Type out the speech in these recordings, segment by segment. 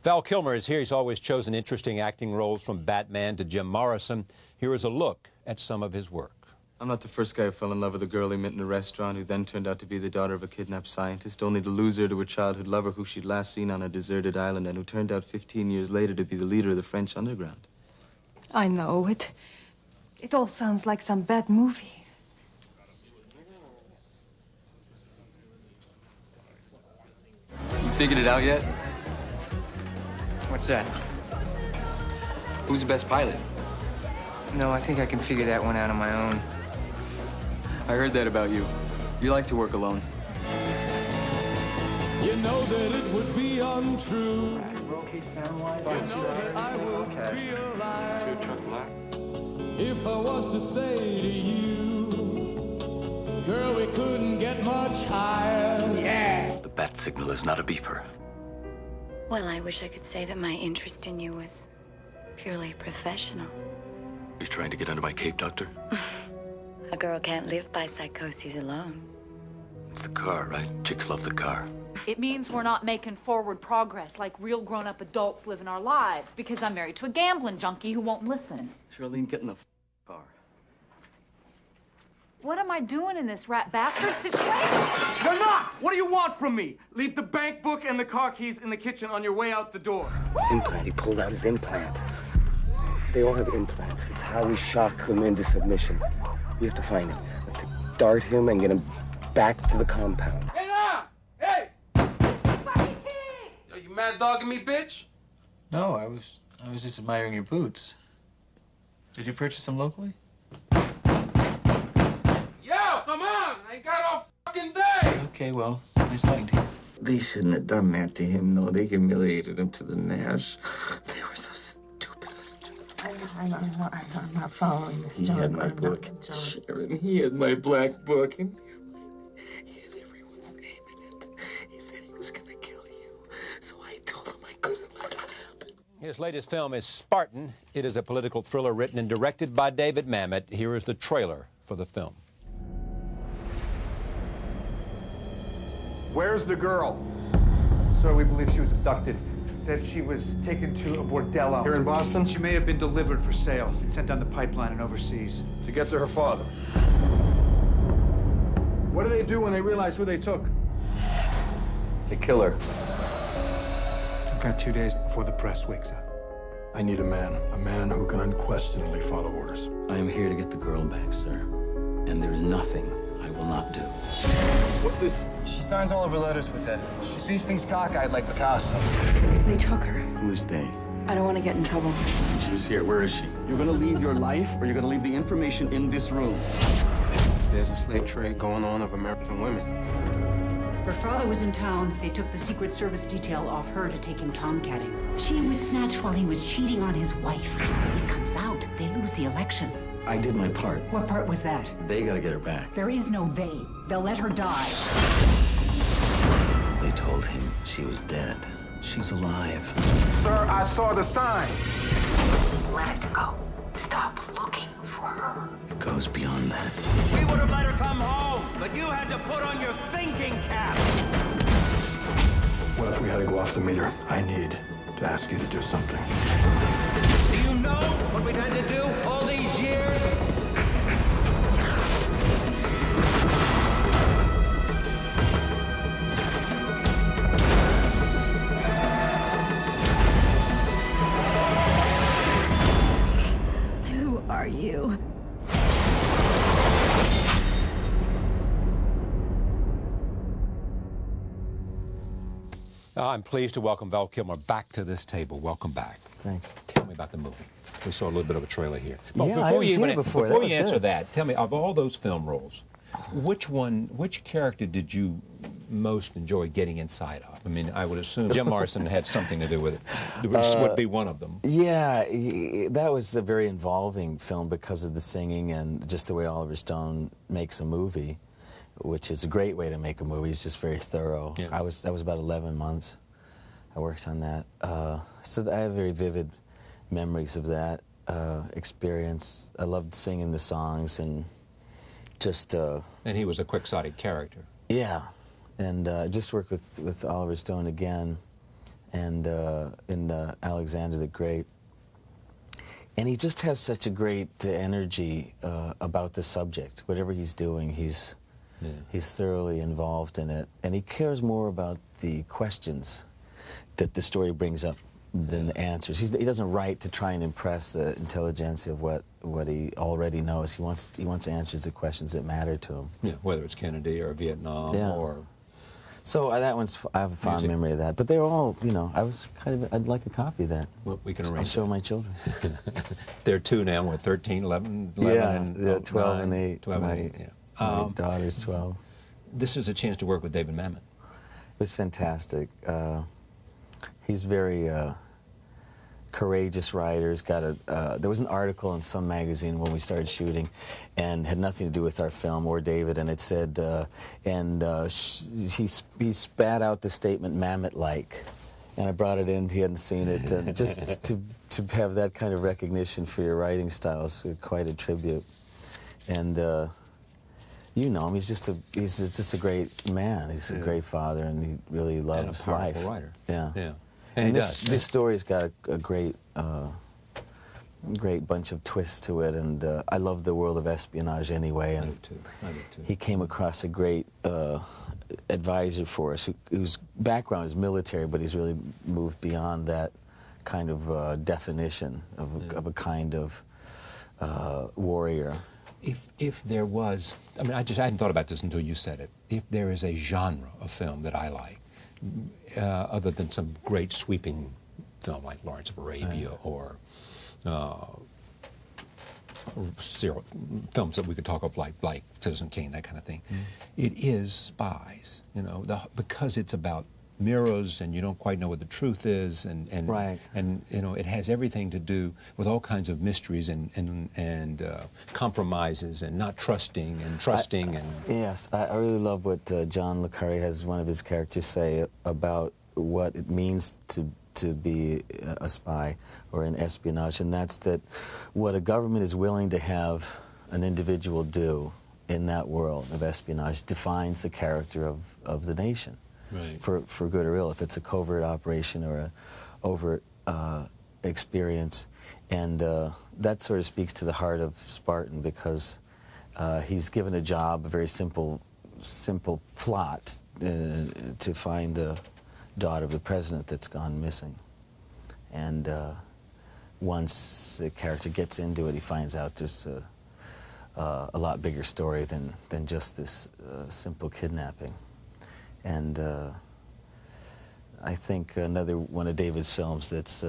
Val Kilmer is here. He's always chosen interesting acting roles, from Batman to Jim Morrison. Here is a look at some of his work. I'm not the first guy who fell in love with a girl he met in a restaurant, who then turned out to be the daughter of a kidnapped scientist, only to lose her to her childhood lover who she'd last seen on a deserted island, and who turned out 15 years later to be the leader of the French underground. I know. It all sounds like some bad movie. You figured it out yet? What's that? Who's the best pilot? No, I think I can figure that one out on my own. I heard that about you. You like to work alone. You know that it would be untrue. If I was to say to you, girl, we couldn't get much higher. Yeah. The bat signal is not a beeper. Well, I wish I could say that my interest in you was purely professional. You're trying to get under my cape, Doctor? A girl can't live by psychoses alone. It's the car, right? Chicks love the car. It means we're not making forward progress like real grown-up adults living our lives, because I'm married to a gambling junkie who won't listen. Charlene, get in the car. What am I doing in this rat bastard situation? You're not! What do you want from me? Leave the bank book and the car keys in the kitchen on your way out the door. His implant. He pulled out his implant. They all have implants. It's how we shock them into submission. We have to find him. We have to dart him and get him back to the compound. Hey, now! Hey! Are you mad dogging me, bitch? No, I was just admiring your boots. Did you purchase them locally? Yo, come on! I ain't got all fucking day! Okay, well, nice talking to you. They shouldn't have done that to him, though. They humiliated him to the Nash. They were so stupid. I'm not following this, He John. had my book, Sharon. He had my black book, and he had everyone's name in it. He said he was gonna kill you, so I told him I couldn't let that happen. His latest film is Spartan. It is a political thriller written and directed by David Mamet. Here is the trailer for the film. Where's the girl? Sir, we believe she was abducted. That she was taken to a bordello. Here in Boston? She may have been delivered for sale and sent down the pipeline and overseas. To get to her father. What do they do when they realize who they took? They kill her. I've got 2 days before the press wakes up. I need a man who can unquestionably follow orders. I am here to get the girl back, sir. And there is nothing I will not do. What's this? She signs all of her letters with that. She sees things cockeyed like Picasso. They took her. Who is they? I don't want to get in trouble. She was here. Where is she? You're gonna leave your life, or you're gonna leave the information in this room. There's a slave trade going on of American women. Her father was in town. They took the Secret Service detail off her to take him tomcatting. She was snatched while he was cheating on his wife. It comes out, they lose the election. I did my part. What part was that? They gotta get her back. There is no they. They'll let her die. They told him she was dead. She's alive. Sir, I saw the sign. Let it go. Stop looking for her. It goes beyond that. We would have let her come home, but you had to put on your thinking cap. What if we had to go off the meter? I need to ask you to do something. Do you know what we've had to do all these years? Who are you? I'm pleased to welcome Val Kilmer back to this table. Welcome back. Thanks. Tell me about the movie. We saw a little bit of a trailer here. Yeah, I haven't seen it before. Before you That was answer good. that, tell me, of all those film roles, which character did you most enjoy getting inside of? I mean, I would assume Jim Morrison had something to do with it. Which would be one of them. Yeah, that was a very involving film because of the singing and just the way Oliver Stone makes a movie, which is a great way to make a movie. It's just very thorough. Yeah. That was about 11 months I worked on that. So I have very vivid memories of that experience. I loved singing the songs and just... and he was a quixotic character. Yeah, and just worked with Oliver Stone again. and in Alexander the Great. And he just has such a great energy about the subject. Whatever he's doing, he's thoroughly involved in it, and he cares more about the questions that the story brings up than the answers. He doesn't write to try and impress the intelligentsia of what he already knows. He wants answers to questions that matter to him. Yeah, whether it's Kennedy or Vietnam or. So I have a fond memory of that. But they're all, you know, I'd like a copy of that. Well, we can arrange. I'll show my children. They're two now. What, 13, 11, and 12 and 8. 12 and 8. Yeah. My daughter's 12. This is a chance to work with David Mamet. It was fantastic. He's very courageous writer. He's got there was an article in some magazine when we started shooting, and had nothing to do with our film or David, and it said, he spat out the statement Mamet-like, and I brought it in. He hadn't seen it, just to have that kind of recognition for your writing style is quite a tribute. And you know him. He's just a great man. He's a great father, and he really loves life. And a powerful writer. Yeah. Yeah. And this story's got a great bunch of twists to it, and I love the world of espionage anyway. And I do too. I do too. He came across a great advisor for us, whose background is military, but he's really moved beyond that kind of definition of a kind of warrior. If there was, I mean, I hadn't thought about this until you said it. If there is a genre of film that I like, other than some great sweeping film like Lawrence of Arabia or films that we could talk of like Citizen Kane, that kind of thing, it is spies. You know, because it's about mirrors and you don't quite know what the truth is, and you know, it has everything to do with all kinds of mysteries and compromises and not trusting and trusting. Yes, I really love what John le Carré has one of his characters say about what it means to be a spy or an espionage, and that's that what a government is willing to have an individual do in that world of espionage defines the character of the nation. Right. For good or ill, if it's a covert operation or an overt experience. And that sort of speaks to the heart of Spartan, because he's given a job, a very simple plot to find the daughter of the president that's gone missing. And once the character gets into it, he finds out there's a lot bigger story than just this simple kidnapping. And I think another one of David's films that's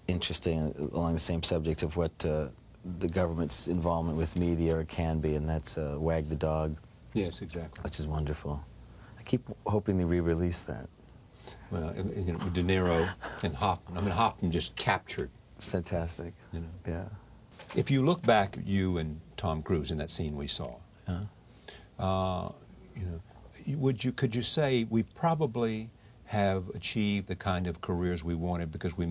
interesting along the same subject of what the government's involvement with media or can be, and that's Wag the Dog. Yes, exactly. Which is wonderful. I keep hoping they re-release that. Well, you know, De Niro and Hoffman. I mean, Hoffman just captured. It's fantastic. You know. Yeah. If you look back at you and Tom Cruise in that scene we saw, you know, could you say we probably have achieved the kind of careers we wanted because we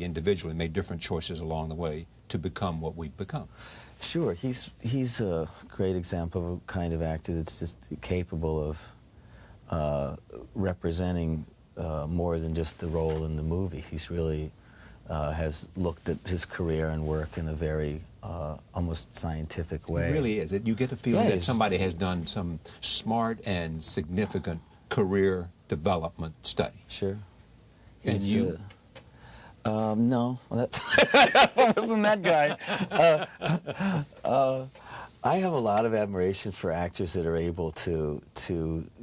individually made different choices along the way to become what we've become? Sure, he's a great example of a kind of actor that's just capable of representing more than just the role in the movie. He's really has looked at his career and work in a very almost scientific way. It really is. You get the feeling that somebody has done some smart and significant career development study. Sure. And you? No, I wasn't that guy. I have a lot of admiration for actors that are able to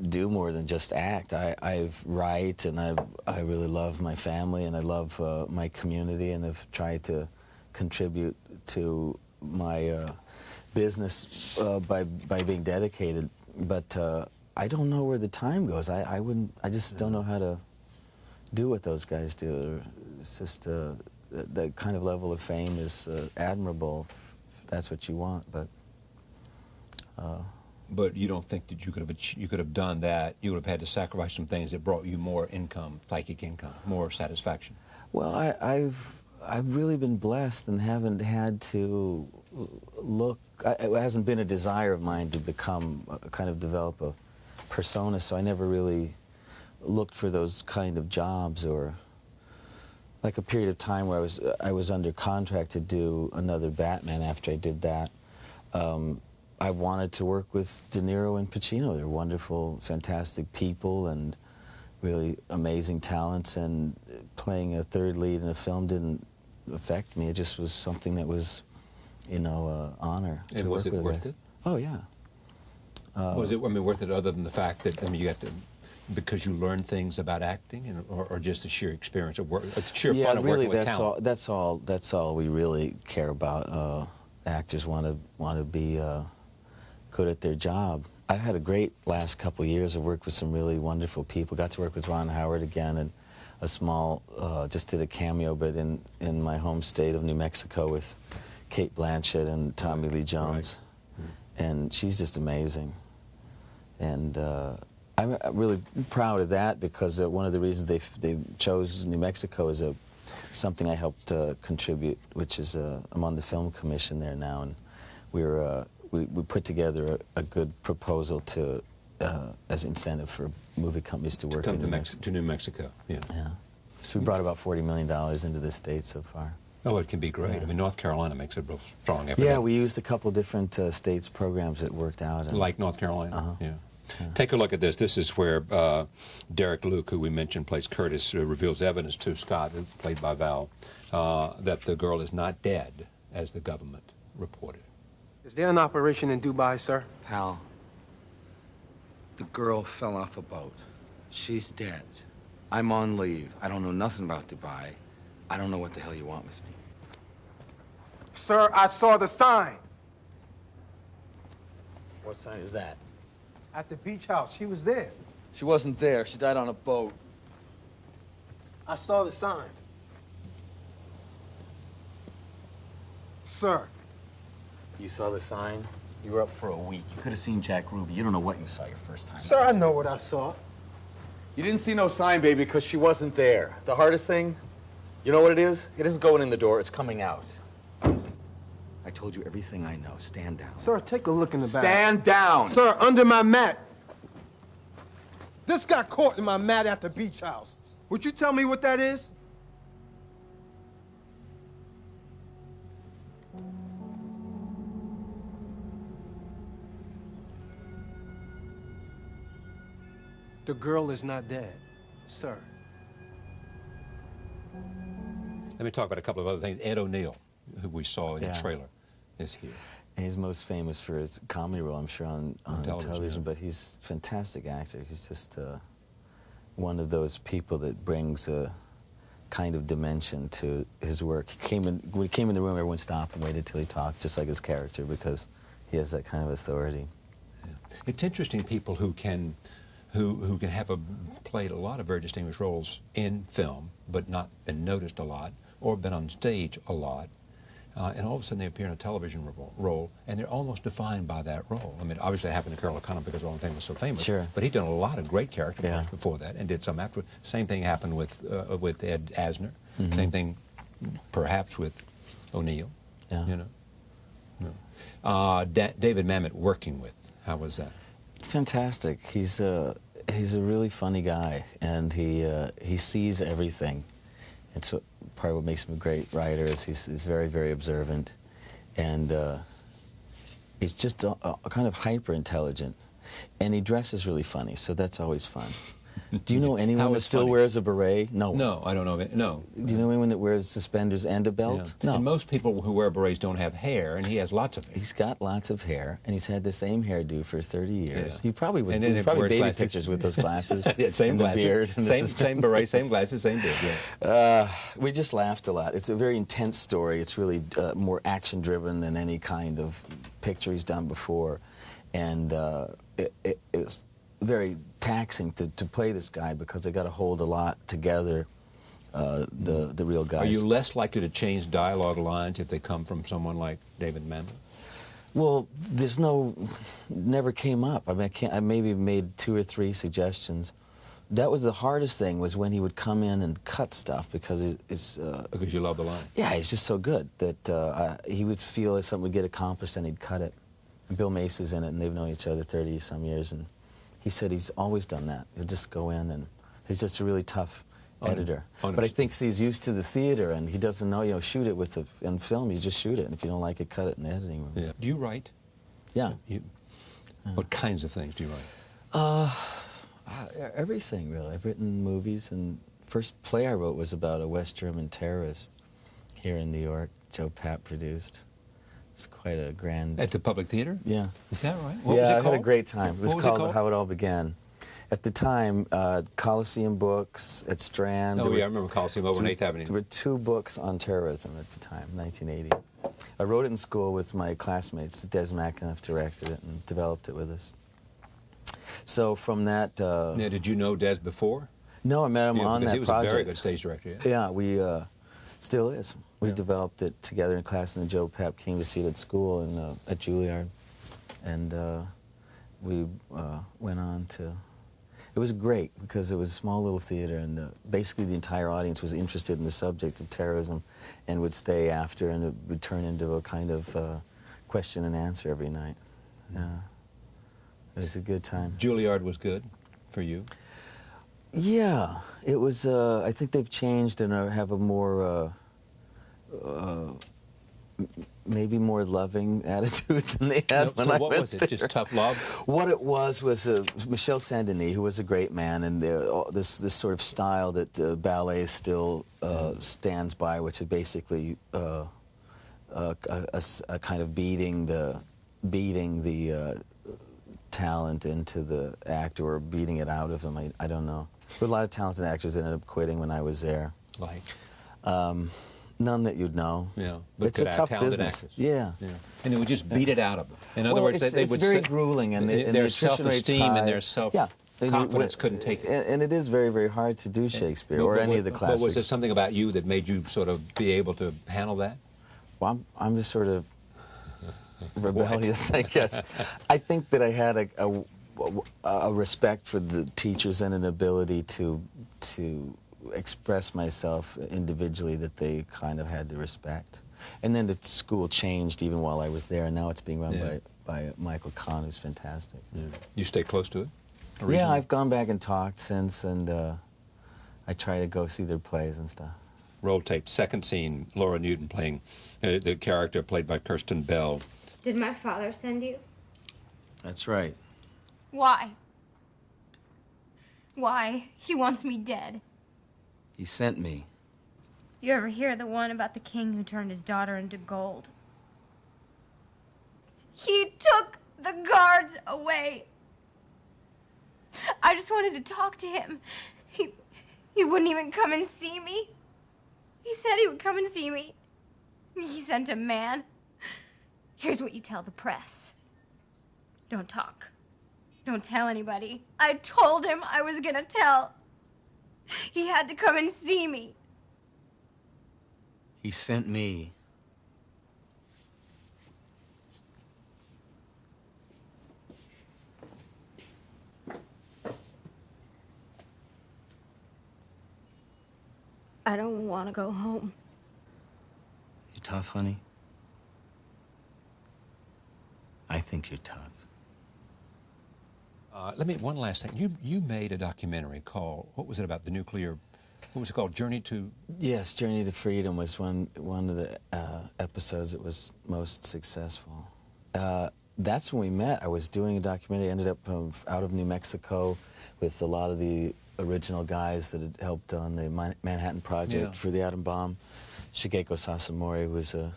do more than just act. I write, and I really love my family, and I love my community, and I've tried to contribute to my business by being dedicated. But I don't know where the time goes. I just don't know how to do what those guys do. It's just that kind of level of fame is admirable. If that's what you want, but you don't think that you could have done that? You would have had to sacrifice some things that brought you more income, psychic income, more satisfaction. Well, I've really been blessed and haven't had to look. It hasn't been a desire of mine to become kind of develop a persona. So I never really looked for those kind of jobs, or like a period of time where I was under contract to do another Batman after I did that. I wanted to work with De Niro and Pacino. They're wonderful, fantastic people and really amazing talents, and playing a third lead in a film didn't affect me. It just was something that was, you know, honor to And was work it with worth it. it? Oh, yeah. Was it, I mean, worth it other than the fact that, I mean, you got to, because you learned things about acting, and, or just the sheer experience of work, the sheer fun of working with talent? That's all we really care about. Actors want to be good at their job. I've had a great last couple of years. I've worked with some really wonderful people. Got to work with Ron Howard again, and a small, just did a cameo, but in my home state of New Mexico with Kate Blanchett and Tommy Lee Jones. Right. And she's just amazing. And I'm really proud of that, because one of the reasons they chose New Mexico is something I helped contribute, which is I'm on the film commission there now, and we put together a good proposal to as incentive for movie companies to work in New Mexico. Yeah. Yeah. So we brought about $40 million into the state so far. Oh, it can be great. Yeah. I mean, North Carolina makes a real strong effort. Yeah, we used a couple different states' programs that worked out. Like North Carolina? Yeah. Take a look at this. This is where Derek Luke, who we mentioned plays Curtis, reveals evidence to Scott, played by Val, that the girl is not dead, as the government reported. Is there an operation in Dubai, sir? Pal, the girl fell off a boat. She's dead. I'm on leave. I don't know nothing about Dubai. I don't know what the hell you want with me. Sir, I saw the sign. What sign is that? At the beach house. She was there. She wasn't there. She died on a boat. I saw the sign. Sir. You saw the sign? You were up for a week. You could have seen Jack Ruby. You don't know what you saw your first time. Sir, I know what I saw. You didn't see no sign, baby, because she wasn't there. The hardest thing, you know what it is? It isn't going in the door, it's coming out. I told you everything I know. Stand down. Sir, take a look in the back. Stand down! Sir, under my mat. This got caught in my mat at the beach house. Would you tell me what that is? The girl is not dead, sir. Let me talk about a couple of other things. Ed O'Neill, who we saw in the trailer, is here. And he's most famous for his comedy role, I'm sure, on television, but he's a fantastic actor. He's just one of those people that brings a kind of dimension to his work. When he came in the room, everyone stopped and waited till he talked, just like his character, because he has that kind of authority. Yeah. It's interesting, people who can have played a lot of very distinguished roles in film, but not been noticed a lot, or been on stage a lot, and all of a sudden they appear in a television role, and they're almost defined by that role. I mean, obviously it happened to Carol O'Connor because All in Fame was so famous, sure. But he'd done a lot of great character parts before that, and did some after. Same thing happened with Ed Asner. Mm-hmm. Same thing, perhaps, with O'Neill. Yeah. You know. David Mamet working with. How was that? Fantastic. He's a really funny guy, and he sees everything. It's part of what makes him a great writer. Is he's very, very observant, and he's just kind of hyper intelligent, and he dresses really funny. So that's always fun. Do you know anyone that still wears a beret? No. No, I don't know. No. Do you know anyone that wears suspenders and a belt? Yeah. No. And most people who wear berets don't have hair, and he has lots of hair. He's got lots of hair, and he's had the same hairdo for 30 years. Yeah. He probably was. And then probably baby glasses. pictures with those glasses. Yeah, same glasses, beard, and same beret, same glasses, same beard. Yeah. We just laughed a lot. It's a very intense story. It's really more action-driven than any kind of picture he's done before, and it's very taxing to play this guy because they got to hold a lot together. The real guys. Are you less likely to change dialogue lines if they come from someone like David Mamet? Well, never came up. I mean, I maybe made 2 or 3 suggestions. That was the hardest thing, was when he would come in and cut stuff, because it's because you love the line. Yeah, he's just so good that he would feel like something would get accomplished and he'd cut it. And Bill Mace is in it, and they've known each other 30-some years, and he said he's always done that. He'll just go in and He's just a really tough editor. But I think he's used to the theater, and he doesn't know, you know, shoot it with in film, you just shoot it, and if you don't like it, cut it in the editing room. Yeah. Do you write? Yeah. What kinds of things do you write? Everything, really. I've written movies, and first play I wrote was about a West German terrorist here in New York. Joe Papp produced. It's quite a grand... At the Public Theater? Yeah. Is that right? What yeah, was it I called? had a great time. It was, what was called How It All Began. At the time, Coliseum Books at Strand. Oh, yeah, I remember Coliseum over on 8th Avenue. There were 2 books on terrorism at the time, 1980. I wrote it in school with my classmates. Des McAnuff directed it and developed it with us. So from that... Now, did you know Des before? No, I met him on that project. He was a very good stage director. Yeah, we still is. We developed it together in class, and then Joe Papp came to see it at school and at Juilliard, and we went on to. It was great because it was a small little theater, and basically the entire audience was interested in the subject of terrorism, and would stay after, and it would turn into a kind of question and answer every night. Yeah, it was a good time. Juilliard was good for you. Yeah, it was. I think they've changed and have a more, maybe more loving attitude than they had when I went there. So what was it? Just tough love? What it was Michel Saint-Denis, who was a great man, and this sort of style that ballet still stands by, which is basically a kind of beating the talent into the actor, or beating it out of them. I don't know. But a lot of talented actors ended up quitting when I was there. Like? None that you'd know. Yeah, it's a tough business. Actors. Yeah. And they would just beat it out of them. In other words, they would... It's very grueling, and their self-esteem and their self-confidence couldn't take it. And it is very, very hard to do Shakespeare or any of the classics. But was there something about you that made you sort of be able to handle that? Well, I'm just sort of rebellious, I guess. I think that I had a respect for the teachers and an ability to express myself individually that they kind of had to respect. And then the school changed even while I was there, and now it's being run by Michael Kahn, who's fantastic. Yeah. You stay close to it? Originally? Yeah, I've gone back and talked since, and I try to go see their plays and stuff. Roll tape. Second scene, Laura Newton playing the character played by Kirsten Bell. Did my father send you? That's right. Why? Why? He wants me dead. He sent me. You ever hear the one about the king who turned his daughter into gold? He took the guards away. I just wanted to talk to him. He wouldn't even come and see me. He said he would come and see me. He sent a man. Here's what you tell the press. Don't talk. Don't tell anybody. I told him I was gonna tell. He had to come and see me. He sent me. I don't want to go home. You tough, honey? I think you're tough. One last thing. You made a documentary called, what was it about the nuclear, what was it called, Journey to? Yes, Journey to Freedom was one of the episodes that was most successful. That's when we met. I was doing a documentary, ended up out of New Mexico with a lot of the original guys that had helped on the Manhattan Project for the atom bomb. Shigeko Sasomori was a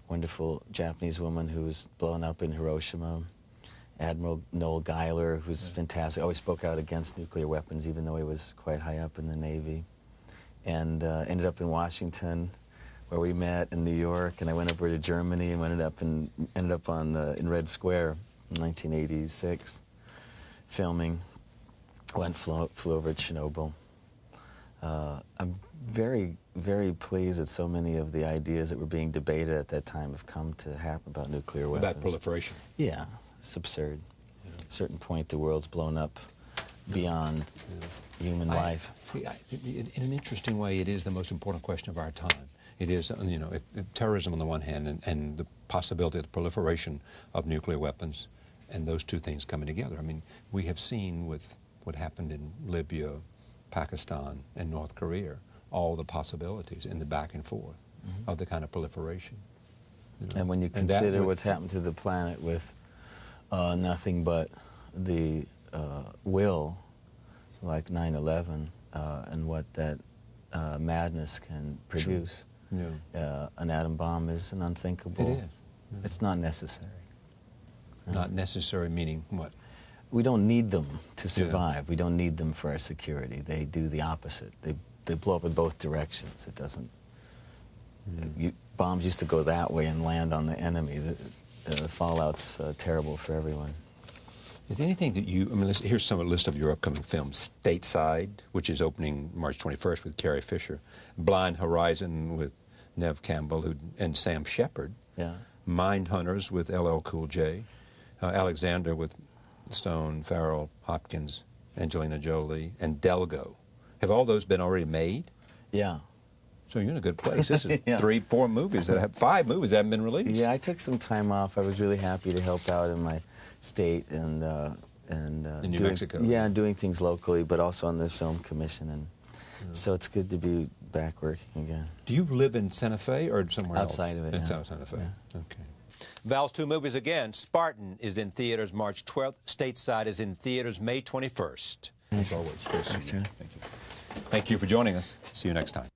wonderful Japanese woman who was blown up in Hiroshima. Admiral Noel Geiler, who's fantastic, always spoke out against nuclear weapons, even though he was quite high up in the Navy. And ended up in Washington, where we met, in New York, and I went over to Germany and ended up in Red Square in 1986, filming. Flew over to Chernobyl. I'm very, very pleased that so many of the ideas that were being debated at that time have come to happen about nuclear weapons. About proliferation. Yeah, it's absurd. At a certain point, the world's blown up beyond human life. In an interesting way, it is the most important question of our time. It is, you know, terrorism on the one hand and the possibility of the proliferation of nuclear weapons, and those two things coming together. I mean, we have seen with what happened in Libya Pakistan and North Korea, all the possibilities in the back and forth of the kind of proliferation. You know? And when you consider what's happened to the planet with nothing but the will, like 9/11, and what that madness can produce, an atom bomb is an unthinkable. It is. It's not necessary. Not necessary meaning what? We don't need them to survive. We don't need them for our security. They do the opposite. They blow up in both directions. It doesn't. Bombs used to go that way and land on the enemy. The fallout's terrible for everyone. Is there anything that you, I mean, here's a list of your upcoming films. Stateside, which is opening March 21st with Carrie Fisher. Blind Horizon with Neve Campbell and Sam Shepard. Yeah. Mindhunters with LL Cool J. Alexander with Stone, Farrell, Hopkins, Angelina Jolie, and Delgo. Have all those been already made? Yeah. So you're in a good place. This is 3-4 movies that have 5 movies that haven't been released. Yeah, I took some time off. I was really happy to help out in my state and in New Mexico. Yeah, doing things locally, but also on the film commission, and so it's good to be back working again. Do you live in Santa Fe or somewhere outside else? of it? Outside of Santa Fe. Yeah. Okay. Val's 2 movies again. Spartan is in theaters March 12th. Stateside is in theaters May 21st. As always, Chris. Thanks, John. Thank you. Thank you for joining us. See you next time.